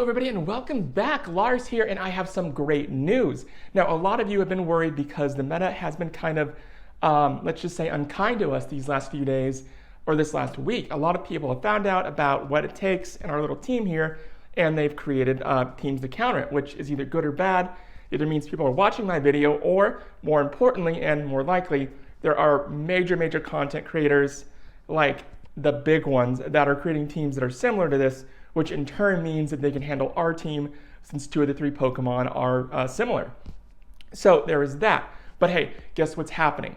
Hello everybody and welcome back. Lars here, and I have some great news. Now, a lot of you have been worried because the meta has been kind of, let's just say, unkind to us these last few days, or this last week. A lot of people have found out about what it takes in our little team here, and they've created teams to counter it, which is either good or bad. Either means people are watching my video, or more importantly and more likely, there are major content creators like the big ones that are creating teams that are similar to this, which in turn means that they can handle our team since 2 of the 3 Pokemon are similar. So there is that. But hey, guess what's happening?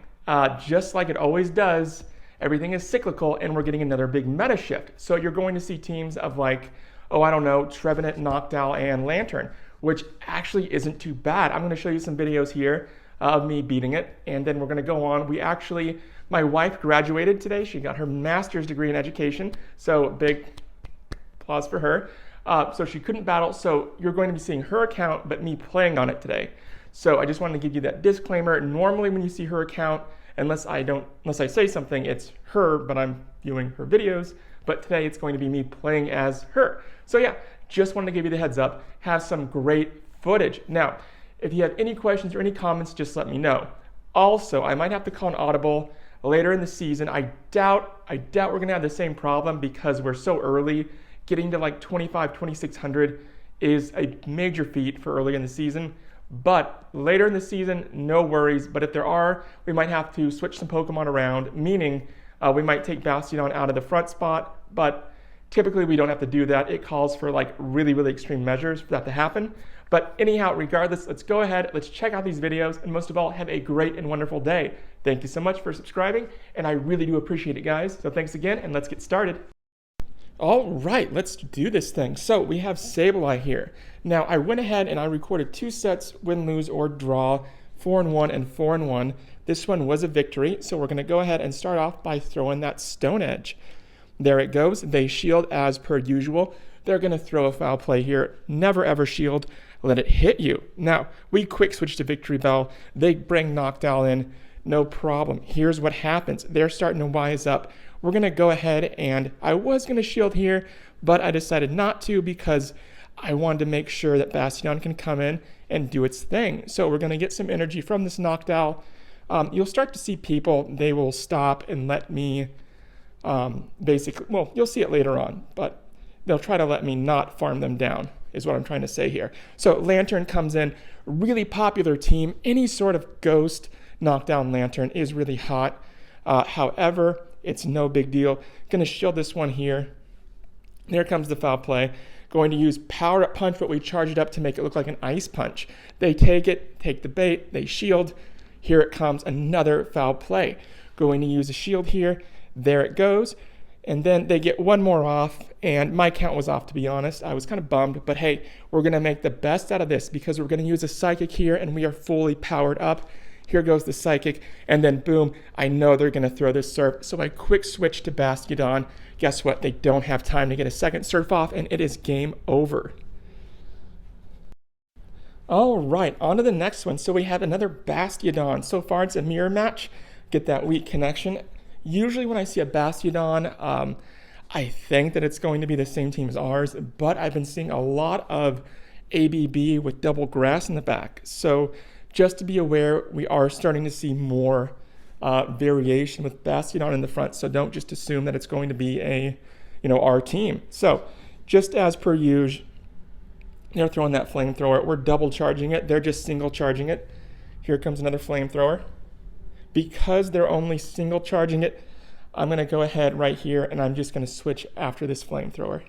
Just like it always does, everything is cyclical and we're getting another big meta shift. So you're going to see teams of like, oh, I don't know, Trevenant, Noctowl, and Lanturn, which actually isn't too bad. I'm gonna show you some videos here of me beating it, and then we're gonna go on. My wife graduated today. She got her master's degree in education, so big applause for her. So she couldn't battle, so you're going to be seeing her account, but me playing on it today. So I just wanted to give you that disclaimer. Normally when you see her account, unless I say something, it's her, but I'm viewing her videos. But today it's going to be me playing as her. So yeah, just wanted to give you the heads up. Have some great footage. Now, if you have any questions or any comments, just let me know. Also, I might have to call an audible later in the season. I doubt we're gonna have the same problem because we're so early. Getting to like 2,600 is a major feat for early in the season. But later in the season, no worries. But if there are, we might have to switch some Pokemon around, meaning we might take Bastiodon out of the front spot, but typically we don't have to do that. It calls for like really extreme measures for that to happen. But anyhow, regardless, let's go ahead, let's check out these videos, and most of all, have a great and wonderful day. Thank you so much for subscribing, and I really do appreciate it, guys. So thanks again, and let's get started. All right, let's do this thing. So we have Sableye here. Now I went ahead and I recorded 2 sets, win, lose, or draw, 4-1 and 4-1. This one was a victory, so we're gonna go ahead and start off by throwing that Stone Edge. There it goes. They shield as per usual. They're gonna throw a foul play here. Never ever shield, let it hit you. Now, we quick switch to Victreebel. They bring Noctowl in, no problem. Here's what happens. They're starting to wise up. We're gonna go ahead, and I was gonna shield here, but I decided not to because I wanted to make sure that Bastiodon can come in and do its thing. So we're gonna get some energy from this Noctowl. You'll start to see people, they will stop and let me, basically, well, you'll see it later on, but they'll try to let me not farm them down, is what I'm trying to say here. So Lanturn comes in, really popular team. Any sort of ghost knockdown Lanturn is really hot. However, it's no big deal. Gonna shield this one here. There comes the foul play. Going to use Power Up Punch, but we charge it up to make it look like an Ice Punch. They take it, take the bait, they shield. Here it comes, another foul play. Going to use a shield here. There it goes. And then they get one more off, and my count was off, to be honest. I was kind of bummed, but hey, we're gonna make the best out of this because we're gonna use a Psychic here, and we are fully powered up. Here goes the Psychic, and then boom, I know they're gonna throw this Surf, so I quick switch to Bastiodon. Guess what? They don't have time to get a second Surf off, and it is game over. All right, on to the next one. So we have another Bastiodon. So far, it's a mirror match. Get that weak connection. Usually when I see a Bastiodon, I think that it's going to be the same team as ours, but I've been seeing a lot of ABB with double grass in the back. So just to be aware, we are starting to see more variation with Bastiodon in the front, so don't just assume that it's going to be our team. So just as per usual, they're throwing that flamethrower. We're double charging it. They're just single charging it. Here comes another flamethrower. Because they're only single charging it, I'm gonna go ahead right here and I'm just gonna switch after this flamethrower.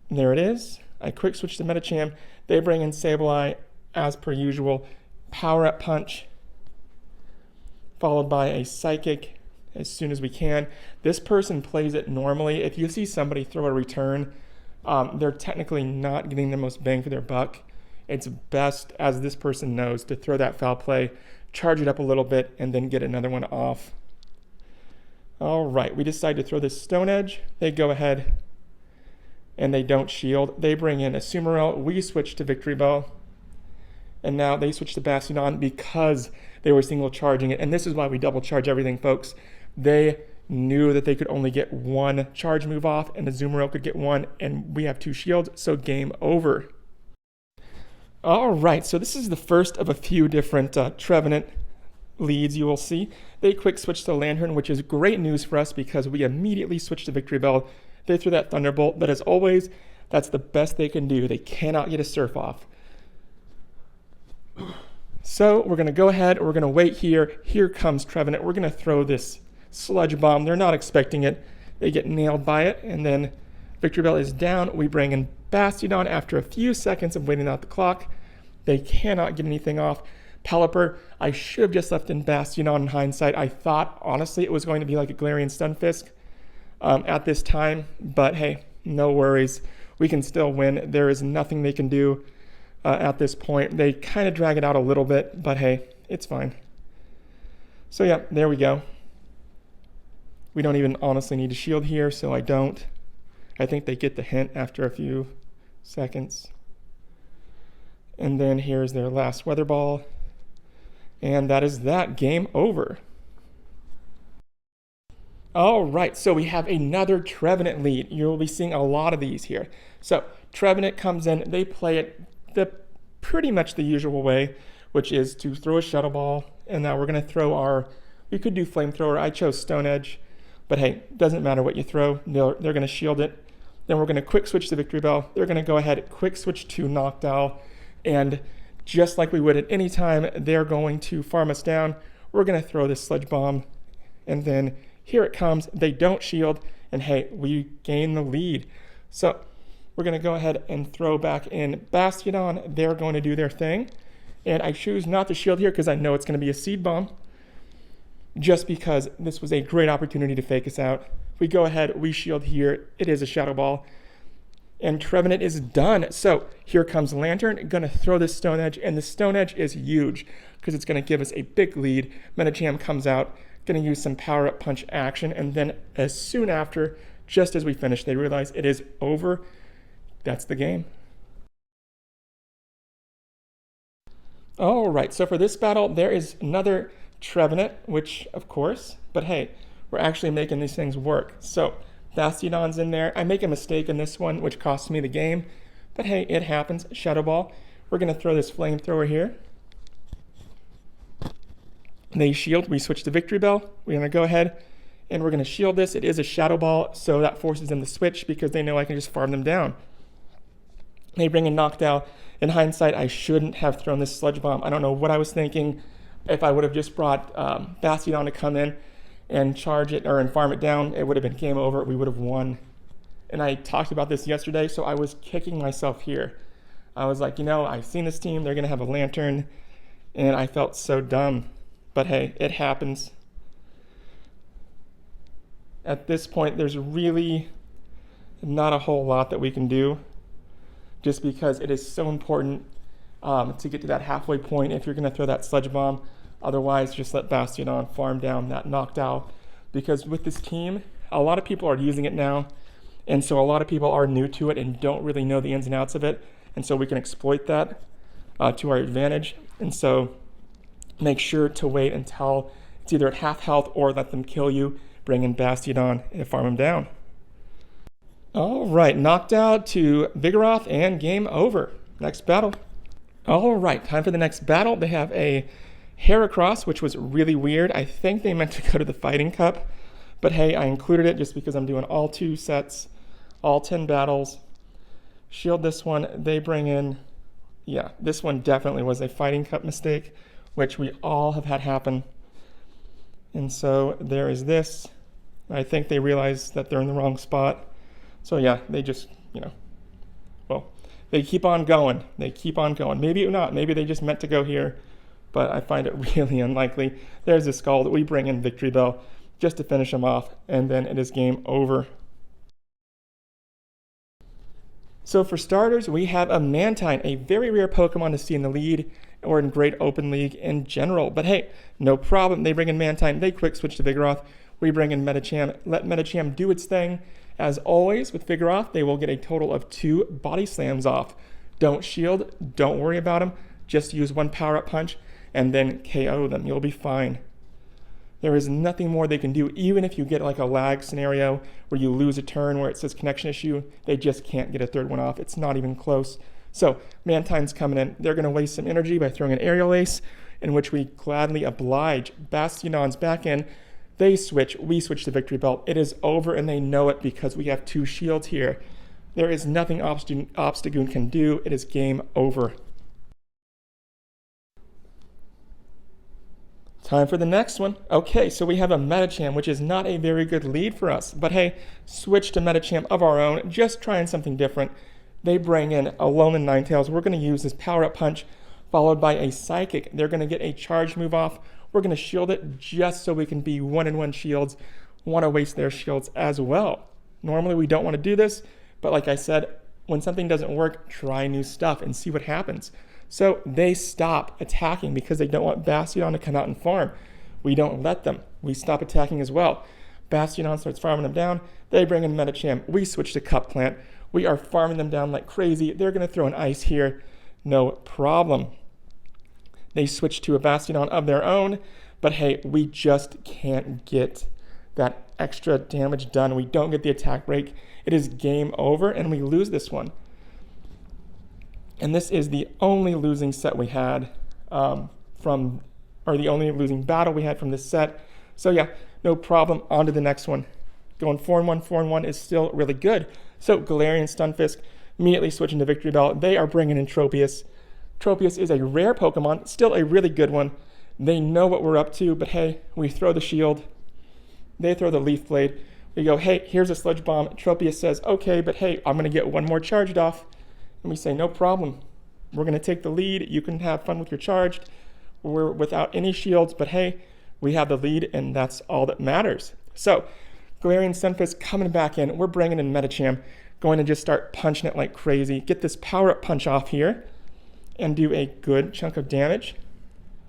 There it is. I quick switch to Medicham. They bring in Sableye as per usual. Power Up Punch, followed by a Psychic as soon as we can. This person plays it normally. If you see somebody throw a return, they're technically not getting the most bang for their buck. It's best, as this person knows, to throw that foul play, charge it up a little bit, and then get another one off. All right, we decide to throw this Stone Edge. They go ahead and they don't shield. They bring in a Sumerel. We switch to Victreebel. And now they switch to Bastiodon because they were single charging it. And this is why we double charge everything, folks. They knew that they could only get one charge move off, and Azumarill could get one, and we have 2 shields, so game over. All right, so this is the first of a few different Trevenant leads you will see. They quick switch to Lanturn, which is great news for us because we immediately switched to Victreebel. They threw that Thunderbolt, but as always, that's the best they can do. They cannot get a Surf off. So we're going to go ahead, we're going to wait here. Here comes Trevenant. We're going to throw this Sludge Bomb. They're not expecting it. They get nailed by it, and then Victreebel is down. We bring in Bastiodon after a few seconds of waiting out the clock. They cannot get anything off. Pelipper, I should have just left in Bastiodon in hindsight. I thought, honestly, it was going to be like a Galarian Stunfisk at this time, but hey, no worries. We can still win. There is nothing they can do at this point. They kind of drag it out a little bit, but hey, it's fine. So yeah, there we go. We don't even honestly need to shield here, so I don't. I think they get the hint after a few seconds. And then here's their last Weather Ball. And that is that. Game over. All right, so we have another Trevenant lead. You'll be seeing a lot of these here. So Trevenant comes in. They play it pretty much the usual way, which is to throw a Shuttle Ball. And now we're going to throw our... We could do Flamethrower. I chose Stone Edge. But hey, doesn't matter what you throw. They're going to shield it. Then we're going to quick switch to Victreebel. They're going to go ahead, quick switch to Noctowl. And just like we would at any time, they're going to farm us down. We're going to throw this Sludge Bomb. And then here it comes. They don't shield. And hey, we gain the lead. So we're going to go ahead and throw back in Bastiodon. They're going to do their thing. And I choose not to shield here because I know it's going to be a Seed Bomb. Just because this was a great opportunity to fake us out. We go ahead, we shield here. It is a Shadow Ball. And Trevenant is done. So here comes Lanturn, going to throw this Stone Edge. And the Stone Edge is huge because it's going to give us a big lead. Medicham comes out, going to use some Power Up Punch action. And then as soon after, just as we finish, they realize it is over. That's the game. All right, so for this battle, there is another Trevenant, which of course, but hey, we're actually making these things work. So Bastiodon's in there. I make a mistake in this one, which costs me the game, but hey, it happens. Shadow Ball. We're going to throw this Flamethrower here. They shield. We switch to Victreebel. We're going to go ahead and we're going to shield this. It is a Shadow Ball, so that forces them to switch because they know I can just farm them down. They bring in Noctowl. In hindsight, I shouldn't have thrown this Sludge Bomb. I don't know what I was thinking. If I would have just brought Bastiodon to come in and charge it and farm it down, it would have been game over. We would have won. And I talked about this yesterday, so I was kicking myself here. I was like, you know, I've seen this team. They're going to have a Lanturn. And I felt so dumb. But hey, it happens. At this point, there's really not a whole lot that we can do. Just because it is so important to get to that halfway point if you're going to throw that Sludge Bomb. Otherwise, just let Bastiodon farm down that Noctowl. Because with this team, a lot of people are using it now. And so a lot of people are new to it and don't really know the ins and outs of it. And so we can exploit that to our advantage. And so make sure to wait until it's either at half health or let them kill you. Bring in Bastiodon and farm him down. All right, Noctowl to Vigoroth and game over. Next battle. All right, time for the next battle. They have a Heracross, which was really weird. I think they meant to go to the Fighting Cup, but hey, I included it just because I'm doing all 2 sets, all 10 battles. Shield this one. They bring in, yeah, this one definitely was a Fighting Cup mistake, which we all have had happen. And so there is this. I think they realize that they're in the wrong spot. So yeah, they just, you know, well, they keep on going. They keep on going. Maybe not. Maybe they just meant to go here, but I find it really unlikely. There's a Skull that we bring in Victreebel just to finish him off, and then it is game over. So for starters, we have a Mantine, a very rare Pokemon to see in the lead or in Great Open League in general. But hey, no problem. They bring in Mantine. They quick switch to Vigoroth. We bring in Medicham. Let Medicham do its thing. As always, with Vigoroth, they will get a total of 2 Body Slams off. Don't shield. Don't worry about them. Just use 1 Power Up Punch and then KO them. You'll be fine. There is nothing more they can do. Even if you get like a lag scenario where you lose a turn where it says connection issue, they just can't get a third one off. It's not even close. So Mantine's coming in. They're going to waste some energy by throwing an Aerial Ace, in which we gladly oblige. Bastiodon's back in. They switch. We switch to Victreebel. It is over, and they know it because we have 2 shields here. There is nothing Obstagoon can do. It is game over. Time for the next one. Okay, so we have a Medicham, which is not a very good lead for us. But hey, switch to Medicham of our own, just trying something different. They bring in a Alolan Ninetales. We're going to use this Power-Up Punch, followed by a Psychic. They're going to get a charge move off. We're going to shield it just so we can be 1-in-1 shields. Want to waste their shields as well. Normally we don't want to do this, but like I said, when something doesn't work, try new stuff and see what happens. So they stop attacking because they don't want Bastiodon to come out and farm. We don't let them. We stop attacking as well. Bastiodon starts farming them down. They bring in Medicham. We switch to Cup Plant. We are farming them down like crazy. They're going to throw an Ice here. No problem. They switch to a Bastiodon of their own. But hey, we just can't get that extra damage done. We don't get the attack break. It is game over, and we lose this one. And this is the only losing set we had the only losing battle we had from this set. So yeah, no problem. On to the next one. Going 4-1, 4-1 is still really good. So Galarian, Stunfisk, immediately switching to Victreebel. They are bringing in Tropius. Tropius is a rare Pokemon, still a really good one. They know what we're up to, but hey, we throw the shield. They throw the Leaf Blade. We go, hey, here's a Sludge Bomb. Tropius says, okay, but hey, I'm going to get one more charged off. And we say, no problem. We're going to take the lead. You can have fun with your charged. We're without any shields, but hey, we have the lead, and that's all that matters. So, Galarian, Stunfisk coming back in. We're bringing in Medicham, going to just start punching it like crazy. Get this Power-Up Punch off here and do a good chunk of damage.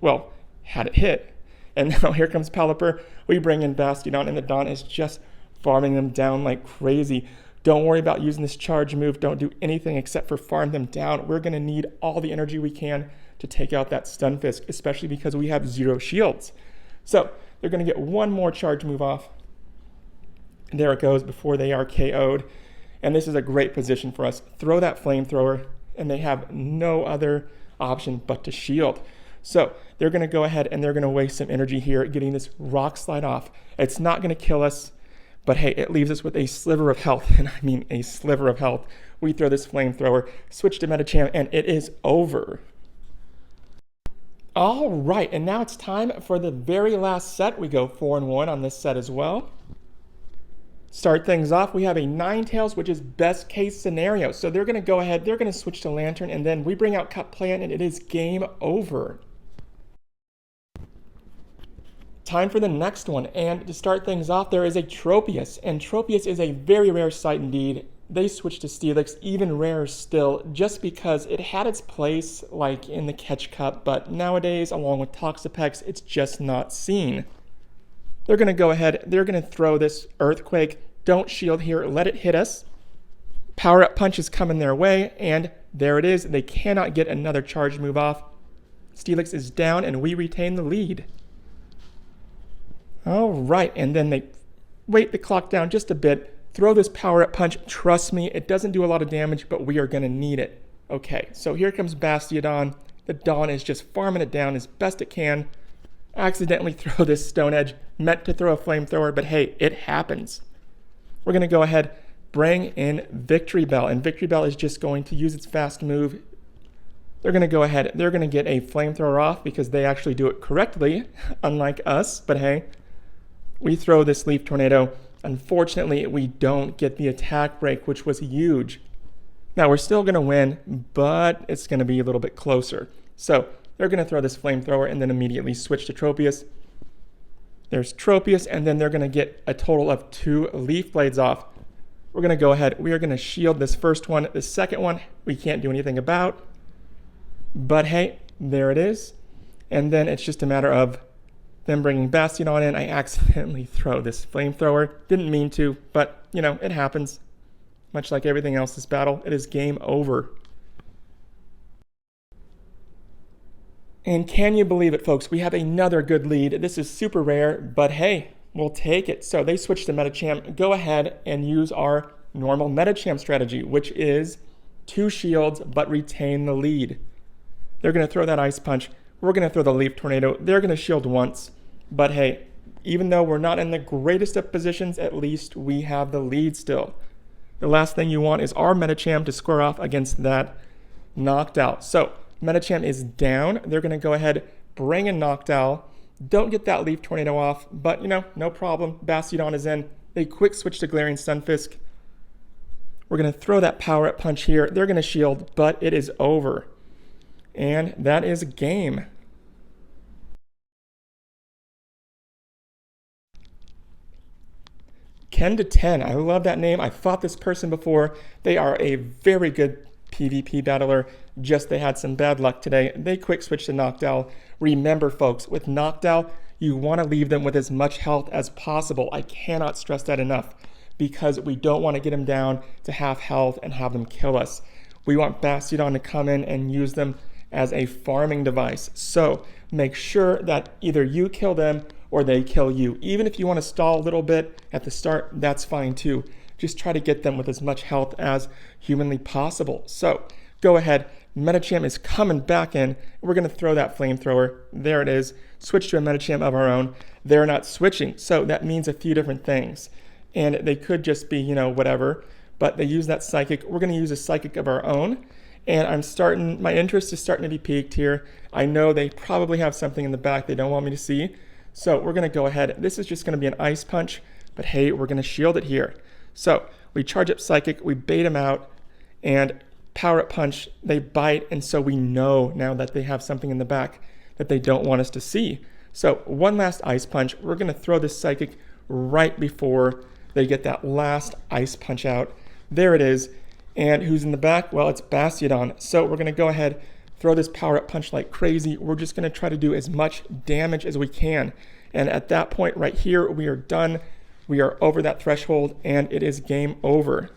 Well, had it hit. And now here comes Pelipper. We bring in Bastiodon, and the Don is just farming them down like crazy. Don't worry about using this charge move. Don't do anything except for farm them down. We're going to need all the energy we can to take out that Stunfisk, especially because we have 0 shields. So they're going to get one more charge move off. And there it goes before they are KO'd. And this is a great position for us. Throw that Flamethrower, and they have no other option but to shield. So they're going to go ahead and they're going to waste some energy here getting this Rock Slide off. It's not going to kill us. But hey, it leaves us with a sliver of health, and I mean a sliver of health. We throw this Flamethrower, switch to Medicham, and it is over. All right, and now it's time for the very last set. We go 4-1 on this set as well. Start things off, we have a Ninetales, which is best case scenario. So they're going to go ahead, they're going to switch to Lanturn, and then we bring out Cup Plant, and it is game over. Time for the next one, and to start things off, there is a Tropius, and Tropius is a very rare sight indeed. They switched to Steelix, even rarer still, just because it had its place like in the Catch Cup, but nowadays, along with Toxapex, it's just not seen. They're going to go ahead, they're going to throw this Earthquake. Don't shield here, let it hit us. Power-Up Punch is coming their way, and there it is. They cannot get another charge move off. Steelix is down, and we retain the lead. All right, and then they wait the clock down just a bit, throw this Power-Up Punch. Trust me, it doesn't do a lot of damage, but we are going to need it. Okay, so here comes Bastiodon. The Dawn is just farming it down as best it can. Accidentally throw this Stone Edge, meant to throw a Flamethrower, but hey, it happens. We're going to go ahead, bring in Victreebel, and Victreebel is just going to use its fast move. They're going to go ahead, they're going to get a Flamethrower off because they actually do it correctly, unlike us, but hey. We throw this Leaf Tornado. Unfortunately, we don't get the attack break, which was huge. Now, we're still going to win, but it's going to be a little bit closer. So, they're going to throw this Flamethrower and then immediately switch to Tropius. There's Tropius, and then they're going to get a total of 2 Leaf Blades off. We're going to go ahead. We are going to shield this first one. The second one, we can't do anything about. But hey, there it is. And then it's just a matter of them bringing Bastiodon in. I accidentally throw this Flamethrower. Didn't mean to, but, you know, it happens. Much like everything else this battle, it is game over. And can you believe it, folks? We have another good lead. This is super rare, but hey, we'll take it. So they switched to Medicham. Go ahead and use our normal Medicham strategy, which is 2 shields, but retain the lead. They're going to throw that Ice Punch. We're going to throw the Leaf Tornado. They're going to shield once. But hey, even though we're not in the greatest of positions, at least we have the lead still. The last thing you want is our Medicham to square off against that Noctowl. So Medicham is down. They're going to go ahead, bring in Noctowl. Don't get that Leaf Tornado off, but no problem. Bastiodon is in. They quick switch to Galarian Stunfisk. We're going to throw that Power Up Punch here. They're going to shield, but it is over. And that is game. Ken to 10. I love that name. I fought this person before. They are a very good PvP battler. Just they had some bad luck today. They quick switch to Noctowl. Remember, folks, with Noctowl, you want to leave them with as much health as possible. I cannot stress that enough because we don't want to get them down to half health and have them kill us. We want Bastiodon to come in and use them as a farming device. So make sure that either you kill them or they kill you. Even if you want to stall a little bit at the start, that's fine too. Just try to get them with as much health as humanly possible. So go ahead. Medicham is coming back in. We're going to throw that flamethrower. There it is. Switch to a Medicham of our own. They're not switching. So that means a few different things. And they could just be, whatever. But they use that Psychic. We're going to use a Psychic of our own. And my interest is starting to be piqued here. I know they probably have something in the back they don't want me to see. So we're going to go ahead. This is just going to be an Ice Punch. But hey, we're going to shield it here. So we charge up Psychic. We bait them out. And Power Up Punch, they bite, and so we know now that they have something in the back that they don't want us to see. So one last Ice Punch. We're going to throw this Psychic right before they get that last Ice Punch out. There it is. And who's in the back? Well, it's Bastiodon. So we're going to go ahead, throw this Power Up Punch like crazy. We're just going to try to do as much damage as we can. And at that point right here, we are done. We are over that threshold, and it is game over.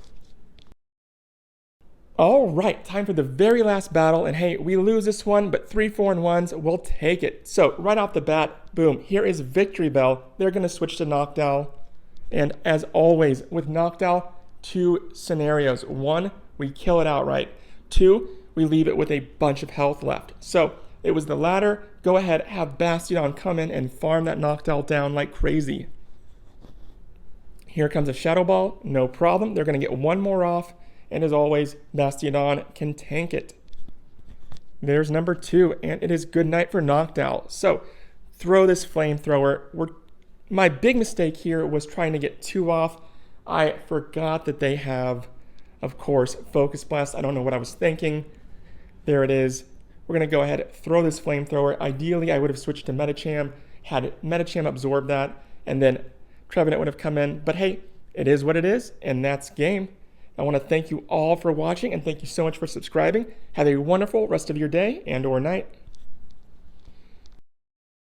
All right, time for the very last battle, and hey, we lose this one, but 3 4-1s, we'll take it. So right off the bat, boom, here is Victreebel. They're going to switch to Noctowl, and as always, with Noctowl, 2 scenarios. 1, we kill it outright. 2, we leave it with a bunch of health left. So it was the latter. Go ahead, have Bastiodon come in and farm that Noctowl down like crazy. Here comes a Shadow Ball, no problem. They're going to get 1 more off. And as always, Bastiodon can tank it. There's number 2, and it is good night for Noctowl. So throw this flamethrower. My big mistake here was trying to get 2 off. I forgot that they have, of course, Focus Blast. I don't know what I was thinking. There it is. We're going to go ahead and throw this flamethrower. Ideally, I would have switched to Medicham, had Medicham absorb that, and then Trevenant would have come in. But hey, it is what it is, and that's game. I want to thank you all for watching, and thank you so much for subscribing. Have a wonderful rest of your day and or night.